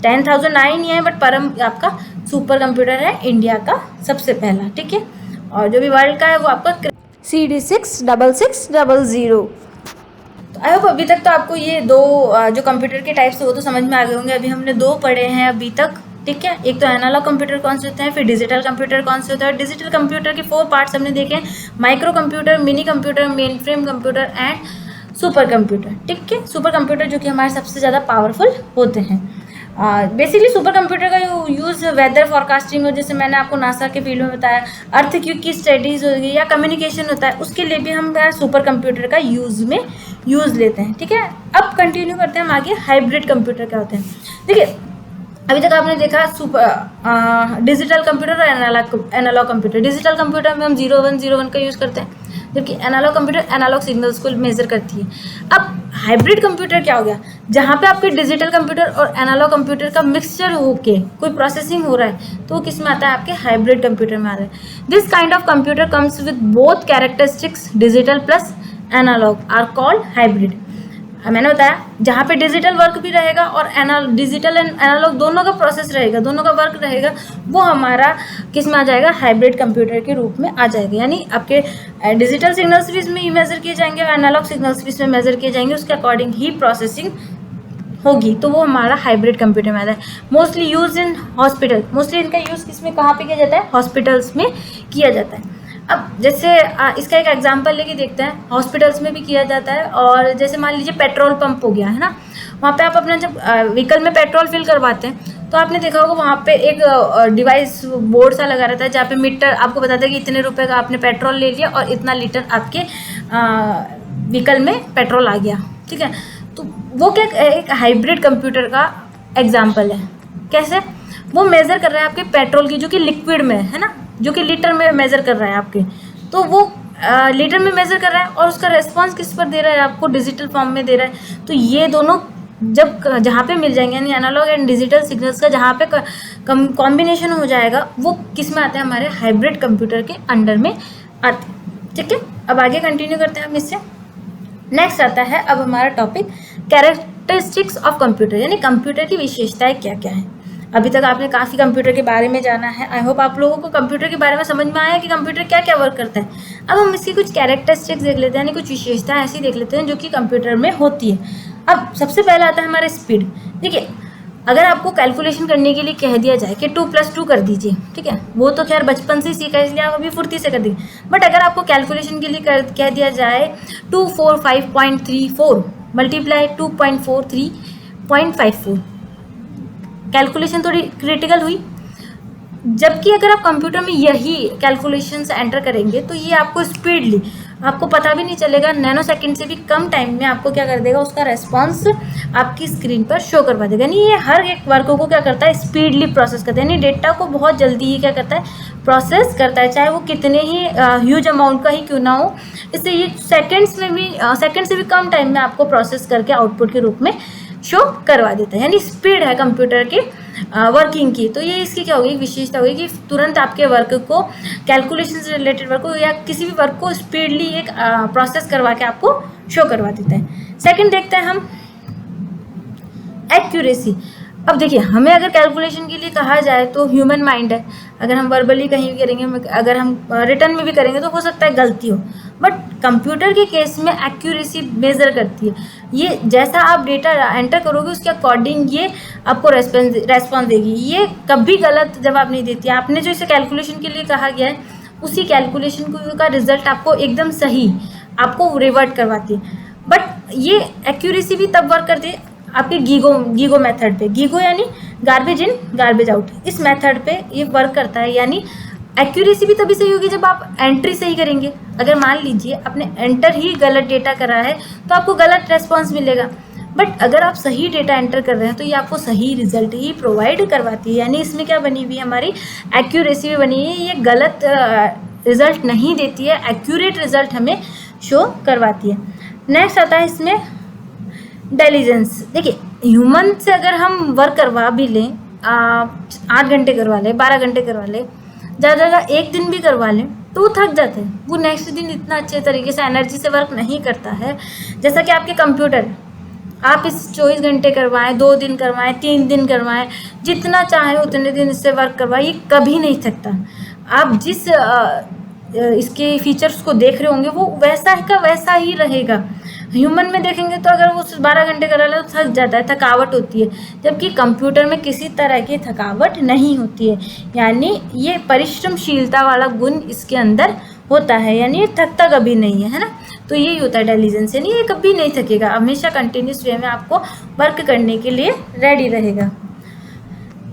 S1: 10,009 ही है, बट परम आपका सुपर कंप्यूटर है इंडिया का सबसे पहला। ठीक है, और जो भी वर्ल्ड का है वो आपका
S2: CD6 6600।
S1: आई होप अभी तक तो आपको ये दो जो कंप्यूटर के टाइप्स है वो तो समझ में आ गए होंगे। अभी हमने दो पढ़े हैं अभी तक। ठीक है, एक तो एनालॉग कंप्यूटर कौन से होते हैं, फिर डिजिटल कंप्यूटर कौन से होता है। डिजिटल कंप्यूटर के 4 पार्ट्स हमने देखे, micro computer, mini computer, main frame computer and super computer. ठीक है, सुपर कंप्यूटर जो कि हमारे सबसे ज़्यादा पावरफुल होते हैं। बेसिकली सुपर कंप्यूटर का यूज़ वेदर फॉरकास्टिंग हो, जैसे मैंने आपको नासा के फील्ड में बताया, अर्थक्वेक की स्टडीज़ होगी या कम्युनिकेशन होता है, उसके लिए भी हम सुपर कंप्यूटर का यूज़ लेते हैं। ठीक है, अब कंटिन्यू करते हैं हम आगे, हाइब्रिड कंप्यूटर क्या होते हैं। देखिए, अभी तक आपने देखा डिजिटल कंप्यूटर और एनालॉग कंप्यूटर। डिजिटल कंप्यूटर में हम 0101 का यूज़ करते हैं, जबकि एनालॉग कंप्यूटर एनालॉग सिग्नल्स को मेजर करती है। अब हाइब्रिड कंप्यूटर क्या हो गया, जहाँ पे आपके डिजिटल कंप्यूटर और एनालॉग कंप्यूटर का मिक्सचर होके कोई प्रोसेसिंग हो रहा है, तो वो किस में आता है, आपके हाइब्रिड कंप्यूटर में आ रहा है। This kind of computer comes with both characteristics digital plus analog are called hybrid. मैंने बताया जहाँ पे डिजिटल वर्क भी रहेगा और डिजिटल एंड एनालॉग दोनों का प्रोसेस रहेगा, दोनों का वर्क रहेगा, वो हमारा किस में आ जाएगा, हाइब्रिड कंप्यूटर के रूप में आ जाएगा। यानी आपके डिजिटल सिग्नल्स भी इसमें मेजर किए जाएंगे और एनालॉग सिग्नल्स भी इसमें मेजर किए जाएंगे, उसके अकॉर्डिंग ही प्रोसेसिंग होगी, तो वो हमारा हाइब्रिड कंप्यूटर में आता है। Mostly use in hospital, mostly इनका यूज़ किस में, कहाँ पे किया जाता है, हॉस्पिटल्स में किया जाता है। अब जैसे इसका एक एग्जांपल लेके देखते हैं, हॉस्पिटल्स में भी किया जाता है। और जैसे मान लीजिए पेट्रोल पंप हो गया है ना, वहाँ पे आप अपना जब व्हीकल में पेट्रोल फिल करवाते हैं तो आपने देखा होगा वहाँ पे एक डिवाइस बोर्ड सा लगा रहता है, जहाँ पे मीटर आपको बताता है कि इतने रुपए का आपने पेट्रोल ले लिया और इतना लीटर आपके व्हीकल में पेट्रोल आ गया। ठीक है, तो वो क्या एक हाइब्रिड कंप्यूटर का एग्जाम्पल है। कैसे, वो मेज़र कर रहा है आपके पेट्रोल की, जो कि लिक्विड में है ना, जो कि लीटर में मेज़र कर रहा है आपके, तो वो लीटर में मेज़र कर रहा है और उसका रेस्पॉन्स किस पर दे रहा है, आपको डिजिटल फॉर्म में दे रहा है। तो ये दोनों जब जहाँ पे मिल जाएंगे, यानी एनालॉग एंड डिजिटल सिग्नल्स का जहाँ पे कॉम्बिनेशन हो जाएगा, वो किस में आता है, हमारे हाइब्रिड कंप्यूटर के अंडर में आते हैं। ठीक है, अब आगे कंटिन्यू करते हैं हम इससे। नेक्स्ट आता है अब हमारा टॉपिक कैरेक्टरिस्टिक्स ऑफ कंप्यूटर, यानी कंप्यूटर की विशेषताएं क्या क्या हैं। अभी तक आपने काफ़ी कंप्यूटर के बारे में जाना है। आई होप आप लोगों को कंप्यूटर के बारे में समझ में आया कि कंप्यूटर क्या क्या वर्क करता है। अब हम इसकी कुछ कैरेक्टरिस्टिक्स देख लेते हैं, यानी कुछ विशेषताएं ऐसी देख लेते हैं जो कि कंप्यूटर में होती है। अब सबसे पहला आता है हमारा स्पीड। देखिए, अगर आपको कैलकुलेशन करने के लिए कह दिया जाए कि 2 + 2 कर दीजिए, ठीक है, वो तो खैर बचपन से ही सीखा है, इसलिए आप अभी फुर्ती से कर दीजिए। बट अगर आपको कैलकुलेशन के लिए कह दिया जाए 245.34 मल्टीप्लाई 2.43.54, कैलकुलेशन थोड़ी क्रिटिकल हुई। जबकि अगर आप कंप्यूटर में यही कैलकुलेशंस एंटर करेंगे तो ये आपको स्पीडली, आपको पता भी नहीं चलेगा, नैनो सेकंड से भी कम टाइम में आपको क्या कर देगा, उसका रेस्पॉन्स आपकी स्क्रीन पर शो करवा देगा। यानी ये हर एक वर्क को क्या करता है, स्पीडली प्रोसेस करता है, यानी डेटा को बहुत जल्दी ही क्या करता है, प्रोसेस करता है, चाहे वो कितने ही ह्यूज अमाउंट का ही क्यों ना हो। इससे ये सेकेंड से भी कम टाइम में आपको प्रोसेस करके आउटपुट के रूप में शो करवा देता है। यानी स्पीड है कंप्यूटर के वर्किंग की। तो ये इसकी क्या होगी, विशेषता होगी कि तुरंत आपके वर्क को, कैलकुलेशन से रिलेटेड वर्क को या किसी भी वर्क को स्पीडली एक प्रोसेस करवा के आपको शो करवा देता है। सेकंड देखते हैं हम एक्यूरेसी। अब देखिए, हमें अगर कैलकुलेशन के लिए कहा जाए तो ह्यूमन माइंड है, अगर हम वर्बली कहीं भी करेंगे, अगर हम रिटर्न में भी करेंगे तो हो सकता है गलती हो, बट कंप्यूटर के केस में एक्यूरेसी मेज़र करती है। ये जैसा आप डेटा एंटर करोगे उसके अकॉर्डिंग ये आपको रेस्पॉन्स देगी। ये कभी गलत जवाब नहीं देती। आपने जो इसे कैलकुलेशन के लिए कहा गया है उसी कैलकुलेशन का रिजल्ट आपको एकदम सही आपको रिवर्ट करवाती है। बट ये एक्यूरेसी भी तब वर्क करती है आपके गीगो मेथड पे। गीगो यानी गार्बेज इन गार्बेज आउट, इस मेथड पे ये वर्क करता है। यानी एक्यूरेसी भी तभी सही होगी जब आप एंट्री सही करेंगे। अगर मान लीजिए आपने एंटर ही गलत डेटा करा है तो आपको गलत रेस्पॉन्स मिलेगा, बट अगर आप सही डेटा एंटर कर रहे हैं तो ये आपको सही रिजल्ट ही प्रोवाइड करवाती है। यानी इसमें क्या बनी हुई है, हमारी एक्यूरेसी भी बनी है। ये गलत रिजल्ट नहीं देती है, एक्यूरेट रिजल्ट हमें शो करवाती है। नेक्स्ट आता है इसमें इंटेलिजेंस। देखिए, ह्यूमन से अगर हम वर्क करवा भी लें, 8 घंटे करवा लें, 12 घंटे करवा लें, ज़्यादा 1 दिन भी करवा लें तो वो थक जाते हैं। वो नेक्स्ट दिन इतना अच्छे तरीके से एनर्जी से वर्क नहीं करता है। जैसा कि आपके कंप्यूटर, आप इस 24 घंटे करवाएं, 2 दिन करवाएं, 3 दिन करवाएं, जितना चाहे उतने दिन इससे वर्क करवाएं, ये कभी नहीं थकता। आप जिस इसके फीचर्स को देख रहे होंगे वो वैसा का वैसा ही रहेगा। ह्यूमन में देखेंगे तो अगर वो 12 घंटे करा ले तो थक जाता है, थकावट होती है, जबकि कंप्यूटर में किसी तरह की थकावट नहीं होती है। यानी ये परिश्रमशीलता वाला गुण इसके अंदर होता है, यानी ये थकता कभी नहीं है ना। तो यही होता है इंटेलिजेंस, यानी ये कभी नहीं थकेगा, हमेशा कंटिन्यूस वे में आपको वर्क करने के लिए रेडी रहेगा।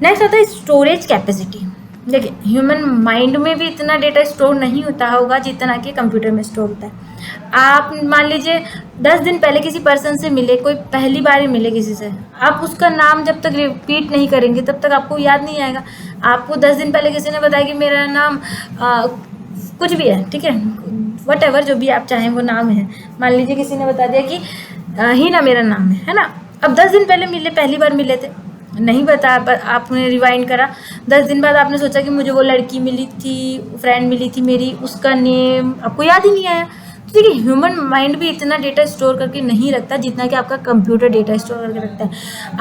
S1: नेक्स्ट आता है स्टोरेज कैपेसिटी। देखिए, ह्यूमन माइंड में भी इतना डेटा स्टोर नहीं होता होगा जितना कि कंप्यूटर में स्टोर होता है। आप मान लीजिए 10 दिन पहले किसी पर्सन से मिले, कोई पहली बार ही मिले किसी से, आप उसका नाम जब तक रिपीट नहीं करेंगे तब तक आपको याद नहीं आएगा। आपको 10 दिन पहले किसी ने बताया कि मेरा नाम कुछ भी है, ठीक है, वट जो भी आप चाहें वो नाम है। मान लीजिए किसी ने बता दिया कि हीना मेरा नाम है ना। अब 10 दिन पहले मिले, पहली बार मिले थे, नहीं बताया, पर आपने रिवाइंड करा। 10 दिन बाद आपने सोचा कि मुझे वो लड़की मिली थी, फ्रेंड मिली थी मेरी, उसका नेम आपको याद ही नहीं आया। तो देखिए, ह्यूमन माइंड भी इतना डेटा स्टोर करके नहीं रखता जितना कि आपका कंप्यूटर डेटा स्टोर करके रखता है।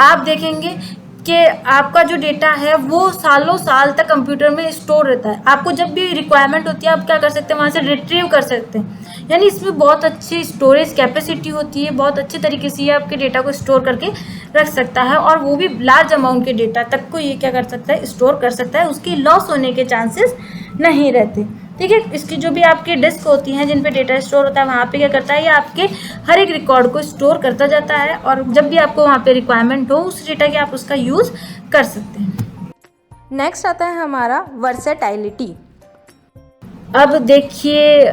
S1: आप देखेंगे कि आपका जो डेटा है वो सालों साल तक कंप्यूटर में स्टोर रहता है। आपको जब भी रिक्वायरमेंट होती है आप क्या कर सकते हैं, वहाँ से रिट्रीव कर सकते हैं। यानी इसमें बहुत अच्छी स्टोरेज कैपेसिटी होती है, बहुत अच्छे तरीके से ये आपके डेटा को स्टोर करके रख सकता है, और वो भी लार्ज अमाउंट के डेटा तक को ये क्या कर सकता है, स्टोर कर सकता है। उसकी लॉस होने के चांसेस नहीं रहते, ठीक है। इसकी जो भी आपकी डिस्क होती हैं जिन पे डेटा स्टोर होता है, वहाँ पे क्या करता है, ये आपके हर एक रिकॉर्ड को स्टोर करता जाता है, और जब भी आपको वहाँ पे रिक्वायरमेंट हो उस डेटा की आप उसका यूज़ कर सकते हैं।
S2: नेक्स्ट आता है हमारा वर्सेटाइलिटी।
S1: अब देखिए,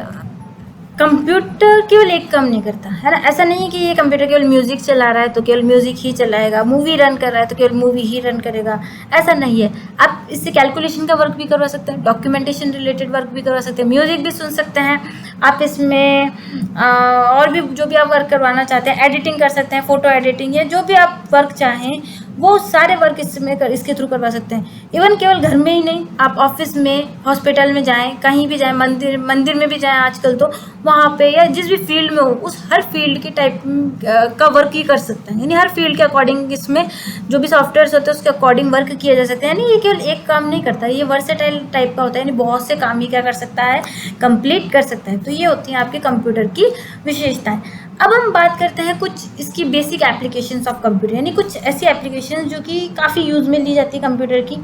S1: कंप्यूटर केवल एक काम नहीं करता है ना। ऐसा नहीं है कि ये कंप्यूटर केवल म्यूज़िक चला रहा है तो केवल म्यूज़िक ही चलाएगा, मूवी रन कर रहा है तो केवल मूवी ही रन करेगा, ऐसा नहीं है। आप इससे कैलकुलेशन का वर्क भी करवा सकते हैं, डॉक्यूमेंटेशन रिलेटेड वर्क भी करवा सकते हैं, म्यूज़िक भी सुन सकते हैं आप इसमें, और भी जो भी आप वर्क करवाना चाहते हैं, एडिटिंग कर सकते हैं, फ़ोटो एडिटिंग या जो भी आप वर्क चाहें वो सारे वर्क इसके थ्रू करवा सकते हैं। इवन केवल घर में ही नहीं, आप ऑफिस में, हॉस्पिटल में जाएं, कहीं भी जाएं, मंदिर में भी जाएं आजकल तो, वहाँ पे या जिस भी फील्ड में हो, उस हर फील्ड की टाइप का वर्क ही कर सकते हैं। यानी हर फील्ड के अकॉर्डिंग इसमें जो भी सॉफ्टवेयर होते हैं उसके अकॉर्डिंग वर्क किया जा सकता है। यानी ये केवल एक काम नहीं करता, ये वर्सेटाइल टाइप का होता है, यानी बहुत से काम ही क्या कर सकता है, कंप्लीट कर सकता है। तो ये होती है आपके कंप्यूटर की विशेषताएं। अब हम बात करते हैं कुछ इसकी बेसिक एप्लीकेशंस ऑफ कंप्यूटर, यानी कुछ ऐसी एप्लीकेशंस जो कि काफ़ी यूज़ में ली जाती है कंप्यूटर की,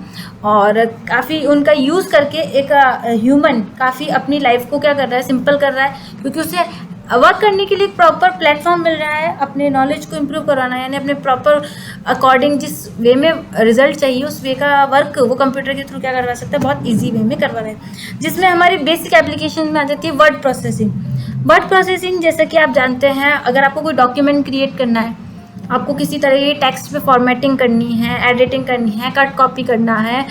S1: और काफ़ी उनका यूज़ करके एक ह्यूमन काफ़ी अपनी लाइफ को क्या कर रहा है, सिंपल कर रहा है, क्योंकि उसे वर्क करने के लिए एक प्रॉपर प्लेटफॉर्म मिल रहा है अपने नॉलेज को इम्प्रूव करवाना, यानी अपने प्रॉपर अकॉर्डिंग जिस वे में रिजल्ट चाहिए उस वे का वर्क वो कंप्यूटर के थ्रू क्या करवा सकता है, बहुत ईजी वे में करवा रहे हैं। जिसमें हमारी बेसिक एप्लीकेशन में आ जाती है वर्ड प्रोसेसिंग। वर्ड प्रोसेसिंग जैसा कि आप जानते हैं, अगर आपको कोई डॉक्यूमेंट क्रिएट करना है, आपको किसी तरह की टेक्स्ट पे फॉर्मेटिंग करनी है, एडिटिंग करनी है, कट कॉपी करना है,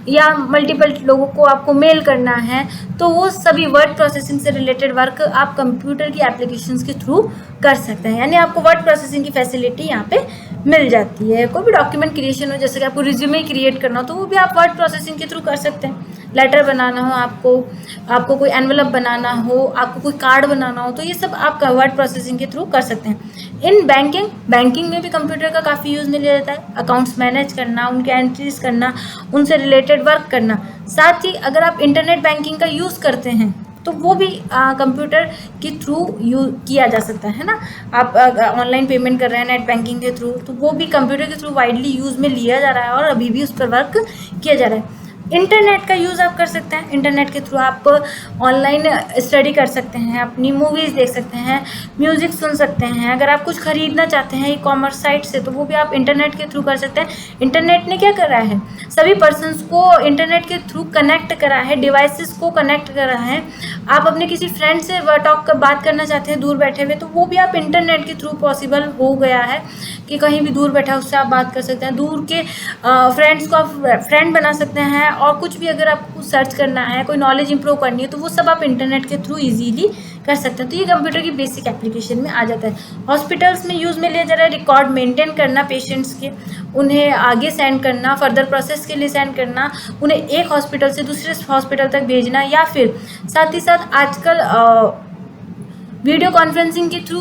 S1: या मल्टीपल लोगों को आपको मेल करना है, तो वो सभी वर्ड प्रोसेसिंग से रिलेटेड वर्क आप कंप्यूटर की एप्लीकेशंस के थ्रू कर सकते हैं। यानी आपको वर्ड प्रोसेसिंग की फैसिलिटी यहाँ पे मिल जाती है। कोई भी डॉक्यूमेंट क्रिएशन हो, जैसे कि आपको रिज्यूमे क्रिएट करना हो, तो वो भी आप वर्ड प्रोसेसिंग के थ्रू कर सकते हैं। लेटर बनाना हो आपको कोई एनवलप बनाना हो, आपको कोई कार्ड बनाना हो, तो ये सब आप वर्ड प्रोसेसिंग के थ्रू कर सकते हैं। इन बैंकिंग में भी कंप्यूटर का काफ़ी यूज़ में लिया जाता है। अकाउंट्स मैनेज करना, उनके एंट्रीज करना, उनसे रिलेटेड वर्क करना। साथ ही अगर आप इंटरनेट बैंकिंग का यूज़ करते हैं तो वो भी कंप्यूटर के थ्रू किया जा सकता है ना। आप ऑनलाइन पेमेंट कर रहे हैं नेट बैंकिंग के थ्रू, तो वो भी कंप्यूटर के थ्रू वाइडली यूज़ में लिया जा रहा है और अभी भी उस पर वर्क किया जा रहा है। इंटरनेट का यूज़ आप कर सकते हैं। इंटरनेट के थ्रू आप ऑनलाइन स्टडी कर सकते हैं, अपनी मूवीज़ देख सकते हैं, म्यूज़िक सुन सकते हैं। अगर आप कुछ ख़रीदना चाहते हैं ई कॉमर्स साइट से, तो वो भी आप इंटरनेट के थ्रू कर सकते हैं। इंटरनेट ने क्या करा है, सभी पर्सन्स को इंटरनेट के थ्रू कनेक्ट करा है, डिवाइसेस को कनेक्ट करा है। आप अपने किसी फ्रेंड से बात करना चाहते हैं दूर बैठे हुए, तो वो भी आप इंटरनेट के थ्रू पॉसिबल हो गया है कि कहीं भी दूर बैठा उससे आप बात कर सकते हैं। दूर के फ्रेंड्स को आप फ्रेंड बना सकते हैं, और कुछ भी अगर आपको सर्च करना है, कोई नॉलेज इंप्रूव करनी है, तो वो सब आप इंटरनेट के थ्रू इजीली कर सकते हैं। तो ये कंप्यूटर की बेसिक एप्लीकेशन में आ जाता है। हॉस्पिटल्स में यूज़ में लिया जा रहा है रिकॉर्ड मेंटेन करना पेशेंट्स के, उन्हें आगे सेंड करना, फर्दर प्रोसेस के लिए सेंड करना, उन्हें एक हॉस्पिटल से दूसरे हॉस्पिटल तक भेजना, या फिर साथ ही साथ आजकल वीडियो कॉन्फ्रेंसिंग के थ्रू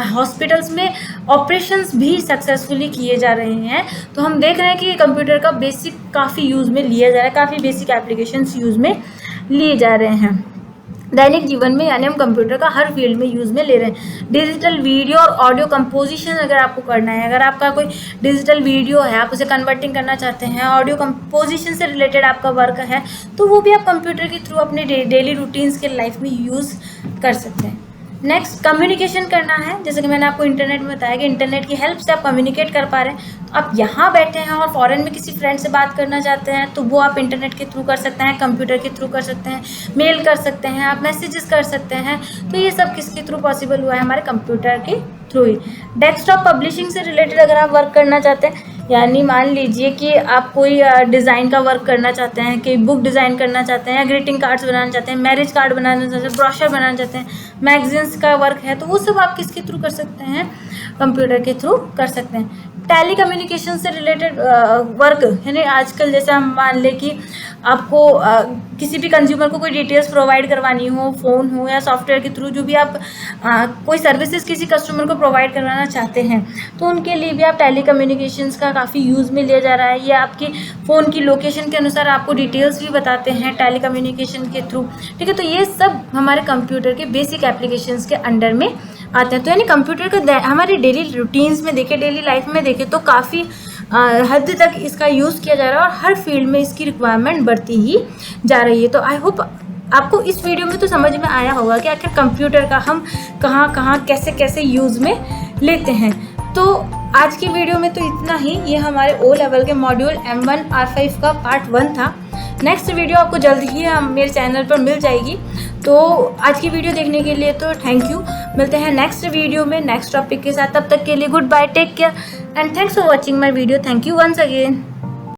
S1: हॉस्पिटल्स में ऑपरेशंस भी सक्सेसफुली किए जा रहे हैं। तो हम देख रहे हैं कि कंप्यूटर का बेसिक काफ़ी यूज़ में लिया जा रहा है, काफ़ी बेसिक एप्लीकेशंस यूज़ में लिए जा रहे हैं दैनिक जीवन में। यानी हम कंप्यूटर का हर फील्ड में यूज़ में ले रहे हैं। डिजिटल वीडियो और ऑडियो कंपोजिशन अगर आपको करना है, अगर आपका कोई डिजिटल वीडियो है, आप उसे कन्वर्टिंग करना चाहते हैं, ऑडियो कंपोजिशन से रिलेटेड आपका वर्क है, तो वो भी आप कंप्यूटर के थ्रू अपने डेली रूटीन्स के लाइफ में यूज़ कर सकते हैं। नेक्स्ट, कम्युनिकेशन करना है। जैसे कि मैंने आपको इंटरनेट में बताया कि इंटरनेट की हेल्प से आप कम्युनिकेट कर पा रहे हैं। तो आप यहाँ बैठे हैं और फॉरेन में किसी फ्रेंड से बात करना चाहते हैं, तो वो आप इंटरनेट के थ्रू कर सकते हैं, कंप्यूटर के थ्रू कर सकते हैं, मेल कर सकते हैं, आप मैसेजेस कर सकते हैं। तो ये सब किसके थ्रू पॉसिबल हुआ है, हमारे कंप्यूटर के थ्रू ही। डेस्कटॉप पब्लिशिंग से रिलेटेड अगर आप वर्क करना चाहते हैं, यानी मान लीजिए कि आप कोई डिज़ाइन का वर्क करना चाहते हैं, कि बुक डिज़ाइन करना चाहते हैं, ग्रीटिंग कार्ड्स बनाना चाहते हैं, मैरिज कार्ड बनाना चाहते हैं, ब्रोशर बनाना चाहते हैं, मैगजीन्स का वर्क है, तो वो सब आप किसके थ्रू कर सकते हैं, कंप्यूटर के थ्रू कर सकते हैं। टेली कम्युनिकेशन से रिलेटेड वर्क, यानी आजकल जैसे हम मान लें कि आपको किसी भी कंज्यूमर को कोई डिटेल्स प्रोवाइड करवानी हो, फ़ोन हो या सॉफ्टवेयर के थ्रू, जो भी आप कोई सर्विसेज किसी कस्टमर को प्रोवाइड करवाना चाहते हैं, तो उनके लिए भी आप टेली कम्युनिकेशंस का काफ़ी यूज़ में लिया जा रहा है। ये आपकी फ़ोन की लोकेशन के अनुसार आपको डिटेल्स भी बताते हैं टेली कम्युनिकेशन के थ्रू, ठीक है। तो ये सब हमारे कंप्यूटर के बेसिक एप्लीकेशंस के अंडर में आते हैं। तो यानी कंप्यूटर का हमारे डेली रूटीन्स में देखें, डेली लाइफ में देखें, तो काफ़ी हद तक इसका यूज़ किया जा रहा है और हर फील्ड में इसकी रिक्वायरमेंट बढ़ती ही जा रही है। तो आई होप आपको इस वीडियो में तो समझ में आया होगा कि आखिर कंप्यूटर का हम कहाँ कहाँ कैसे कैसे यूज़ में लेते हैं। तो आज की वीडियो में तो इतना ही। ये हमारे ओ लेवल के मॉड्यूल M1 R5 का पार्ट 1 था। नेक्स्ट वीडियो आपको जल्द ही मेरे चैनल पर मिल जाएगी। तो आज की वीडियो देखने के लिए तो थैंक यू। मिलते हैं नेक्स्ट वीडियो में नेक्स्ट टॉपिक के साथ। तब तक के लिए good bye, take care and thanks for watching my video. Thank you once again.